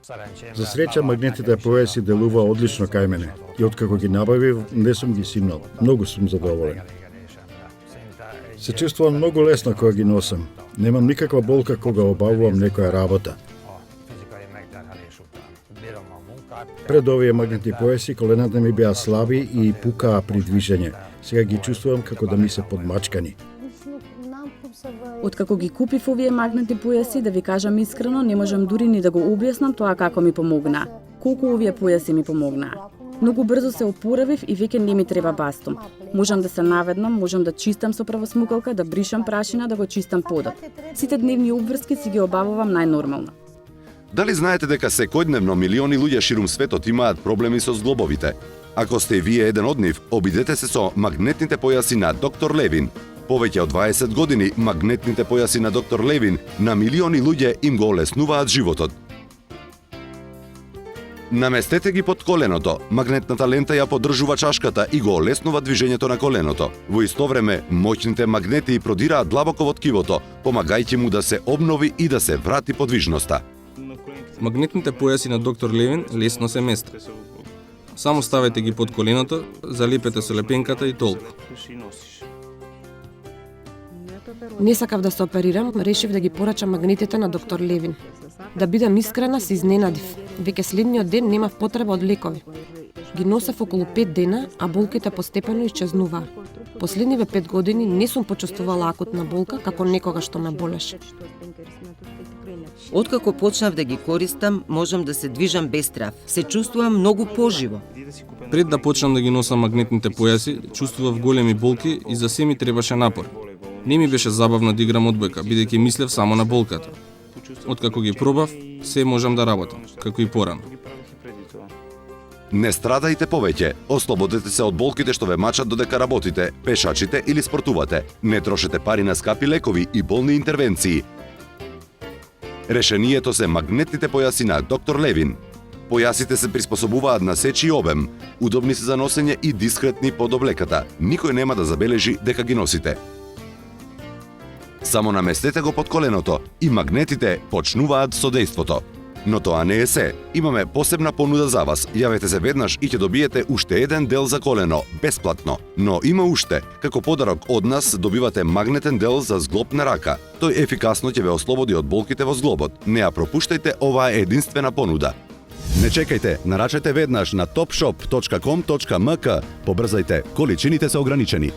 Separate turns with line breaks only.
За среќа, магнетите појаси делува одлично кај мене и откако ги набавив, не сум ги симнал. Многу сум задоволен. Се чувствувам многу лесно кога ги носам. Немам никаква болка кога обавувам некоја работа. Пред овие магнетни појаси колената ми беа слаби и пукаа при движење. Сега ги чувствувам како да ми се подмачкани.
Откако ги купив овие магнетни појаси, да ви кажам искрено, не можам дури ни да го објаснам тоа како ми помогна. Колку овие појаси ми помогнаа. Многу брзо се опоравив и веќе не ми треба бастун. Можам да се наведнам, можам да чистам со правосмукалка, да бришам прашина, да го чистам подот. Сите дневни обврски си ги обавувам најнормално.
Дали знаете дека секојдневно милиони луѓе ширум светот имаат проблеми со зглобовите? Ако сте вие еден од нив, обидете се со магнетните појаси на доктор Левин. Повеќе од 20 години магнетните појаси на доктор Левин на милиони луѓе им го олеснуваат животот. Наместете ги под коленото. Магнетната лента ја поддржува чашката и го олеснува движењето на коленото. Во исто време, моќните магнети продираат длабоко во ткивото, помагајќи му да се обнови и да се врати подвижноста.
Магнетните појаси на доктор Левин лесно се местат. Само ставете ги под коленото, залепете со лепенката и толку.
Не сакав да се оперирам, решив да ги порачам магнетите на доктор Левин. Да бидам искрена, се изненадив. Веќе следниот ден немав потреба од лекови. Ги носев околу 5 дена, а болките постепено исчезнуваа. Последниве 5 години не сум почувствувала акутна болка како некогаш што ме болеше.
Откако почнав да ги користам, можам да се движам без страв. Се чувствувам многу поживо.
Пред да почнам да ги носам магнетните појаси, чувствував големи болки и за се ми требаше напор. Не ми беше забавно да играм одбојка, бидејќи мислев само на болката. Откако ги пробав, се можам да работам, како и порано.
Не страдајте повеќе. Ослободете се од болките што ве мачат додека работите, пешачите или спортувате. Не трошете пари на скапи лекови и болни интервенции. Решението се магнетните појаси на доктор Левин. Појасите се приспособуваат на сечи обем, удобни се за носење и дискретни под облеката. Никој нема да забележи дека ги носите. Само наместете го под коленото и магнетите почнуваат содејството. Но тоа не е се. Имаме посебна понуда за вас. Јавете се веднаш и ќе добиете уште еден дел за колено, бесплатно. Но има уште. Како подарок од нас добивате магнетен дел за зглоб на рака. Тој ефикасно ќе ве ослободи од болките во зглобот. Не ја пропуштајте оваа единствена понуда. Не чекајте, нарачете веднаш на topshop.com.mk. Побрзајте, количините се ограничени.